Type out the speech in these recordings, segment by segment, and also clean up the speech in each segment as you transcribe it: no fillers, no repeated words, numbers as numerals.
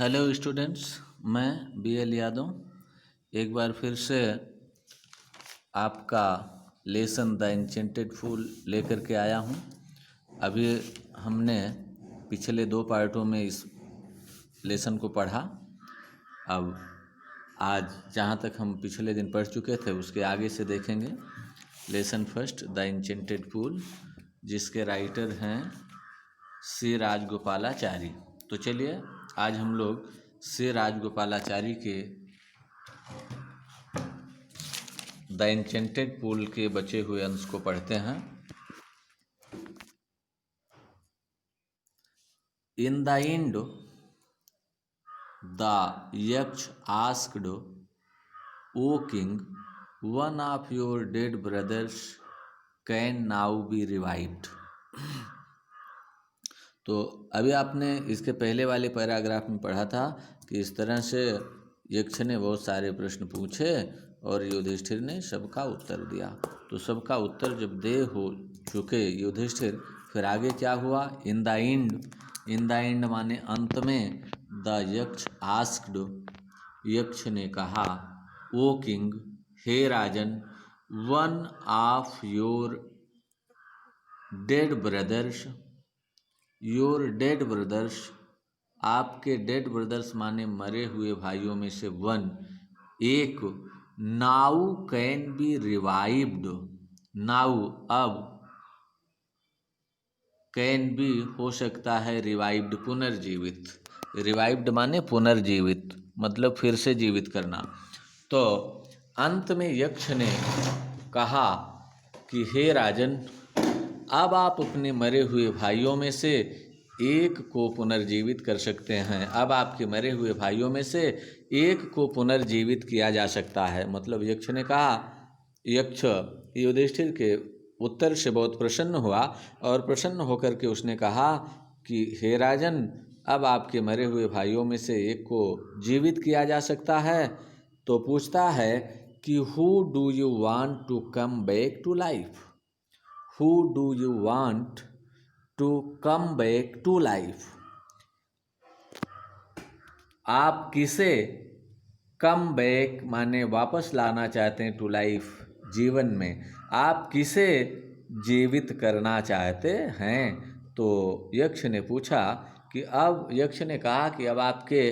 Hello students, मैं BL. Yadav एक बार फिर से आपका लेसन द एन्चेंटेड फूल लेकर के आया हूँ। अभी हमने पिछले 2 पार्टों में इस लेसन को पढ़ा। अब आज जहाँ तक हम पिछले दिन पढ़ चुके थे उसके आगे से देखेंगे। लेसन फर्स्ट, द एन्चेंटेड फूल, जिसके राइटर हैं श्री राजगोपालाचारी। तो चलिए आज हम लोग श्री राजगोपालाचारी के द एन्चेंटेड फूल के बचे हुए अंश को पढ़ते हैं। In the end the Yaksha asked, O king, one of your dead brothers can now be revived. तो अभी आपने इसके पहले वाले पैराग्राफ में पढ़ा था कि इस तरह से यक्ष ने बहुत सारे प्रश्न पूछे और युधिष्ठिर ने सबका उत्तर दिया। तो सबका उत्तर जब दे हो चुके युधिष्ठिर, फिर आगे क्या हुआ? इन द एंड माने अंत में, द यक्ष आस्क्ड, यक्ष ने कहा, ओ किंग, हे राजन, one of your dead brothers, your dead brothers, आपके डेड ब्रदर्स माने मरे हुए भाइयों में से वन, एक, now can be revived, now अब, कैन बी हो सकता है, रिवाइव्ड पुनर्जीवित, रिवाइव्ड माने पुनर्जीवित, मतलब फिर से जीवित करना। तो अंत में यक्ष ने कहा कि हे राजन, अब आप अपने मरे हुए भाइयों में से एक को पुनर्जीवित कर सकते हैं। अब आपके मरे हुए भाइयों में से एक को पुनर्जीवित किया जा सकता है। मतलब यक्ष ने कहा, यक्ष युधिष्ठिर के उत्तर से बहुत प्रसन्न हुआ और प्रसन्न होकर के उसने कहा कि हे राजन, अब आपके मरे हुए भाइयों में से एक को जीवित किया जा सकता है। तो पूछता है कि who do you want to come back to life, Who do you want to come back to life? आप किसे कम बैक माने वापस लाना चाहते हैं, टू लाइफ जीवन में, आप किसे जीवित करना चाहते हैं? तो यक्ष ने पूछा कि अब यक्ष ने कहा कि अब आपके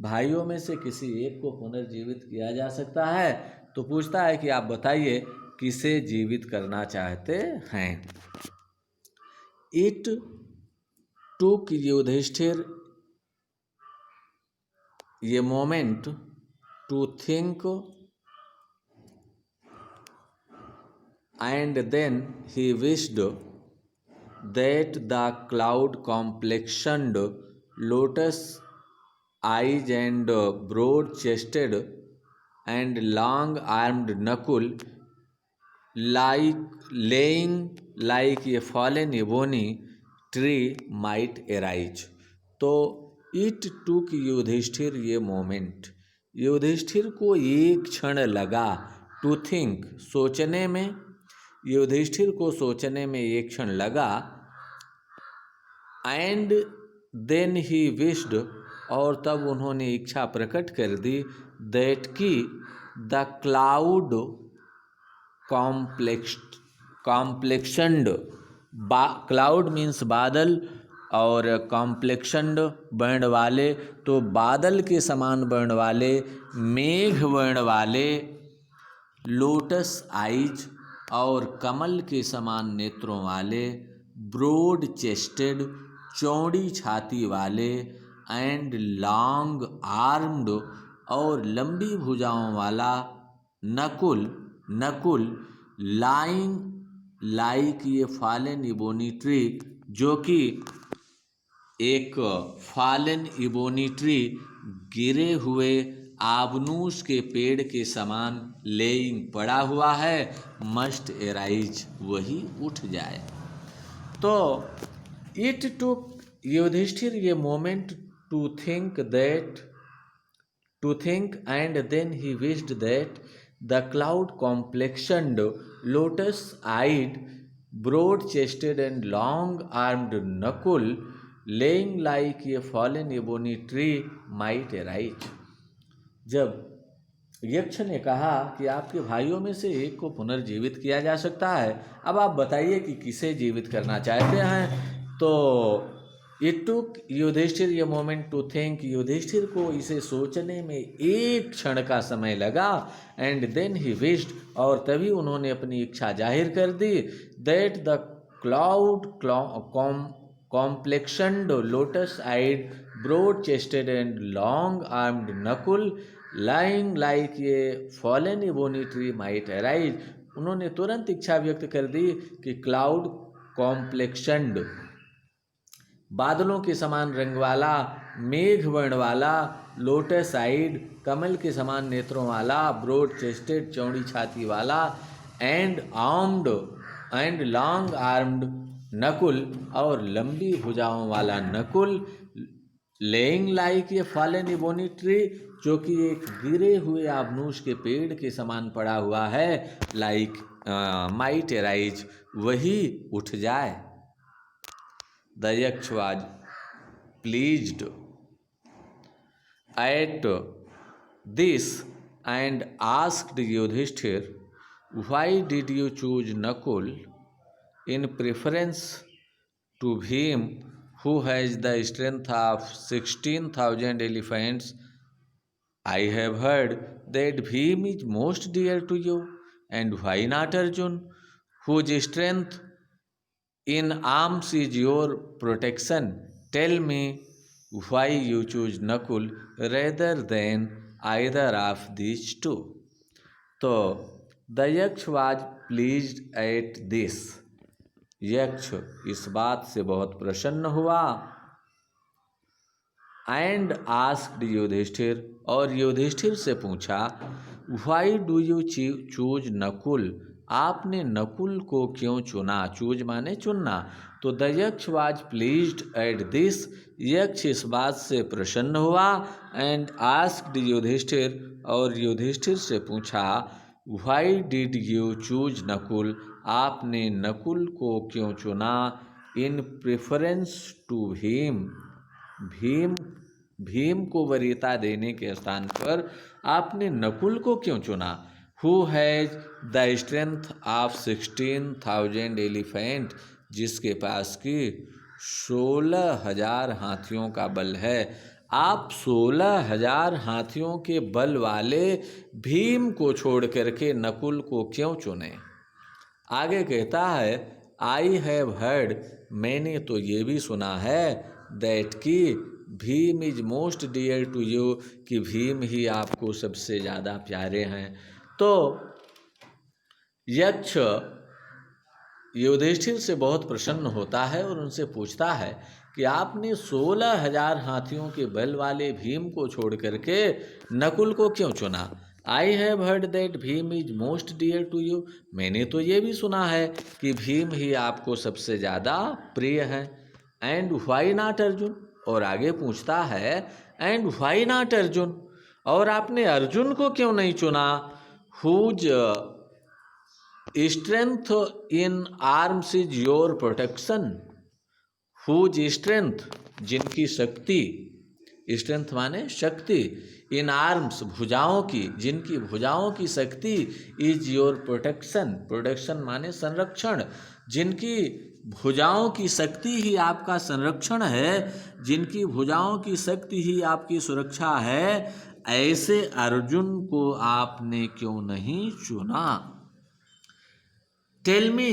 भाइयों में से किसी एक को पुनर्जीवित किया जा सकता है। तो पूछता है कि आप बताइए किसे जीवित करना चाहते हैं। It took Yudhishthira a moment to think and then he wished that the cloud complexioned lotus eyes and broad chested and long armed Nakul laying like a fallen ebony tree might arise। तो it took Yudhishthir a moment, Yudhishthir को एक क्षण लगा, to think सोचने में, युधिष्ठिर को सोचने में एक क्षण लगा, एंड देन ही विश्ड और तब उन्होंने इच्छा प्रकट कर दी, दैट की द क्लाउड कॉम्प्लेक्शन्ड, क्लाउड मीन्स बादल और कॉम्प्लेक्शन्ड वर्ण वाले, तो बादल के समान वर्ण वाले, मेघ वर्ण वाले, लोटस आइज और कमल के समान नेत्रों वाले, ब्रॉड चेस्टेड चौड़ी छाती वाले, एंड लॉन्ग आर्म्ड और लंबी भुजाओं वाला, नकुल लाइंग लाइक ये फॉलन इबोनी ट्री, जो कि एक फॉलन इबोनी ट्री गिरे हुए आबनूस के पेड़ के समान, लेइंग पड़ा हुआ है, मस्ट एराइज वही उठ जाए। तो it took Yudhishthira a moment to think and then he wished that the cloud complexioned, lotus eyed, broad chested and long armed Nakul laying like a fallen ebony tree might arise. जब यक्ष ने कहा कि आपके भाइयों में से एक को पुनर्जीवित किया जा सकता है, अब आप बताइए कि किसे जीवित करना चाहते हैं। तो it took Yudhishthira a moment to think. Yudhishthira को इसे सोचने में एक क्षण का समय लगा। एंड देन ही विश्ड, और तभी उन्होंने अपनी इच्छा जाहिर कर दी। That the cloud complexioned lotus eyed broad chested and long armed Nakul lying like a fallen ebony tree might arise. उन्होंने तुरंत इच्छा व्यक्त कर दी कि क्लाउड कॉम्प्लेक्शन्ड, बादलों के समान रंग वाला, मेघ वर्ण वाला, लोटस आइड, कमल के समान नेत्रों वाला, ब्रॉड चेस्टेड, चौड़ी छाती वाला, and armed and long armed Nakul, और लंबी भुजाओं वाला Nakul, laying like a fallen ebony tree, जो कि एक गिरे हुए आबनूस के पेड़ के समान पड़ा हुआ है, लाइक माइट एराइज, वही उठ जाए। The Yaksh was pleased at this and asked Yudhishthir, "Why did you choose Nakul in preference to Bhim, who has the strength of 16,000 elephants? I have heard that Bhim is most dear to you, and why not Arjun, whose strength in arms is your protection? Tell me why you choose Nakul rather than either of these two." तो the यक्ष was pleased at this, यक्ष इस बात से बहुत प्रसन्न हुआ। And asked Yudhishthir, और युधिष्ठिर से पूछा, why do you choose Nakul, आपने नकुल को क्यों चुना। चूज माने चुनना। तो द यक्ष वाज प्लीज्ड एट दिस, यक्ष इस बात से प्रसन्न हुआ। एंड आस्क्ड युधिष्ठिर, और युधिष्ठिर से पूछा, why did you choose Nakul, आपने नकुल को क्यों चुना। इन प्रेफरेंस टू भीम, भीम को वरीयता देने के स्थान पर आपने नकुल को क्यों चुना। Who has the strength of 16,000 elephant, जिसके पास की 16,000 हाथियों का बल है। आप 16,000 हाथियों के बल वाले भीम को छोड़ करके नकुल को क्यों चुने। आगे कहता है, आई हैव हर्ड, मैंने तो ये भी सुना है, दैट की Bhim is most dear to you, कि भीम ही आपको सबसे ज़्यादा प्यारे हैं। तो यक्ष युधिष्ठिर से बहुत प्रसन्न होता है और उनसे पूछता है कि आपने 16,000 हाथियों के बल वाले भीम को छोड़ करके नकुल को क्यों चुना। I have heard that Bhim is most dear to you, मैंने तो ये भी सुना है कि भीम ही आपको सबसे ज़्यादा प्रिय है। एंड व्हाई नॉट अर्जुन, और आगे पूछता है, एंड व्हाई नॉट अर्जुन, और आपने अर्जुन को क्यों नहीं चुना। Whose strength in arms is your protection, whose strength, जिनकी शक्ति, स्ट्रेंथ माने शक्ति, इन आर्म्स भुजाओं की, जिनकी भुजाओं की शक्ति, इज योर प्रोटेक्शन, प्रोटेक्शन माने संरक्षण, जिनकी भुजाओं की शक्ति ही आपका संरक्षण है, जिनकी भुजाओं की शक्ति ही आपकी सुरक्षा है, ऐसे अर्जुन को आपने क्यों नहीं चुना। Tell me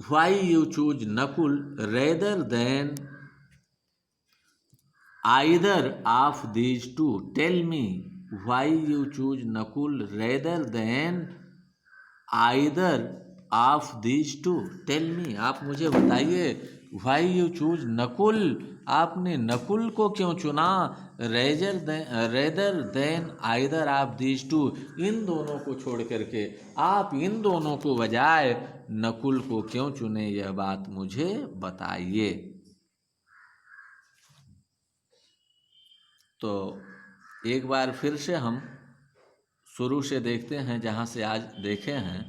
why you choose Nakul rather than either of these two. Tell me why you choose Nakul rather than either of these two. Tell me, आप मुझे बताइए, why you choose नकुल, आपने नकुल को क्यों चुना, rather than either of these two, इन दोनों को छोड़ करके आप इन दोनों को बजाय नकुल को क्यों चुने, यह बात मुझे बताइए। तो एक बार फिर से हम शुरू से देखते हैं जहाँ से आज देखे हैं।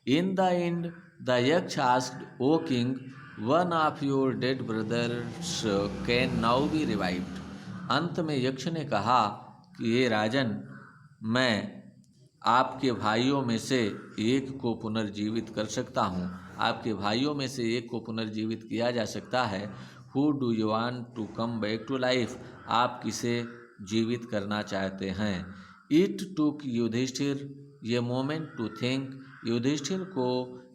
In the end the Yaksha asked, O king one of your dead brothers can now be revived. अंत में यक्ष ने कहा कि ये राजन, मैं आपके भाइयों में से एक को पुनर्जीवित कर सकता हूँ। आपके भाइयों में से एक को पुनर्जीवित किया जा सकता है। Who do you want to come back to life? आप किसे जीवित करना चाहते हैं? It took Yudhishthira a moment to think. Yudhishthira को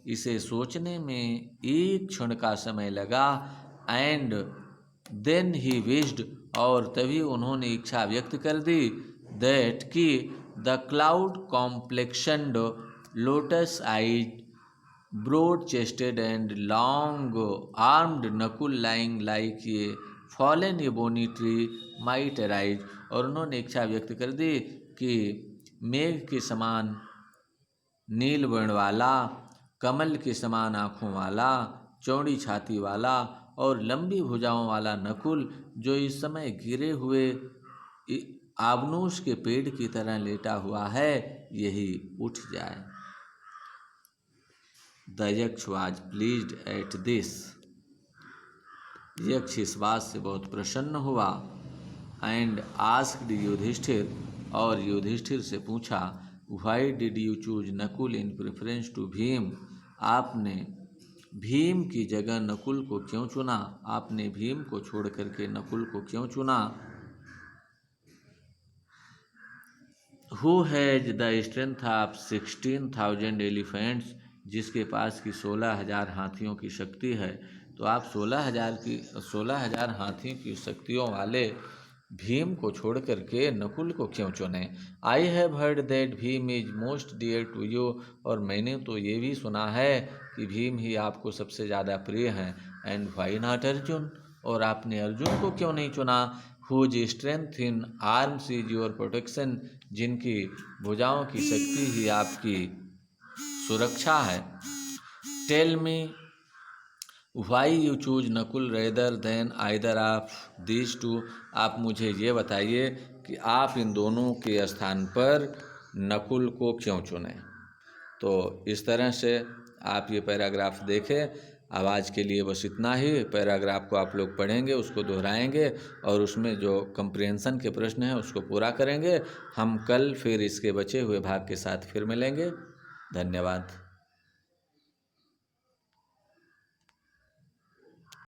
इसे सोचने में एक क्षण का समय लगा। एंड देन ही विश्ड और तभी उन्होंने इच्छा व्यक्त कर दी दैट कि the cloud complexioned lotus eyed broad chested and long armed Nakul lying like a fallen ebony tree might arise. और उन्होंने इच्छा व्यक्त कर दी कि मेघ के समान नील वर्ण वाला, कमल के समान आँखों वाला, चौड़ी छाती वाला और लंबी भुजाओं वाला नकुल, जो इस समय गिरे हुए आबनूस के पेड़ की तरह लेटा हुआ है, यही उठ जाए। द यक्ष वाज प्लीज्ड एट दिस। यक्ष इस बात से बहुत प्रसन्न हुआ। एंड आस्क्ड युधिष्ठिर और युधिष्ठिर से पूछा why did you choose Nakul in preference to Bhim? आपने भीम की जगह नकुल को क्यों चुना? आपने भीम को छोड़ करके नकुल को क्यों चुना? Who has the strength of 16,000 elephants? जिसके पास की 16,000 हाथियों की शक्ति है। तो आप 16,000 हाथियों की शक्तियों वाले भीम को छोड़ करके नकुल को क्यों चुने? I have heard that Bhim is most dear to you. और मैंने तो ये भी सुना है कि भीम ही आपको सबसे ज़्यादा प्रिय हैं। And why not Arjun? और आपने अर्जुन को क्यों नहीं चुना? Whose strength in arms is your protection? जिनकी भुजाओं की शक्ति ही आपकी सुरक्षा है। Tell me why you choose Nakul rather than either of these two? आप मुझे ये बताइए कि आप इन दोनों के स्थान पर नकुल को क्यों चुने। तो इस तरह से आप ये पैराग्राफ देखें। अब आज के लिए बस इतना ही। पैराग्राफ को आप लोग पढ़ेंगे, उसको दोहराएंगे और उसमें जो कंप्रिहेंशन के प्रश्न हैं उसको पूरा करेंगे। हम कल फिर इसके बचे हुए भाग के साथ फिर मिलेंगे। धन्यवाद।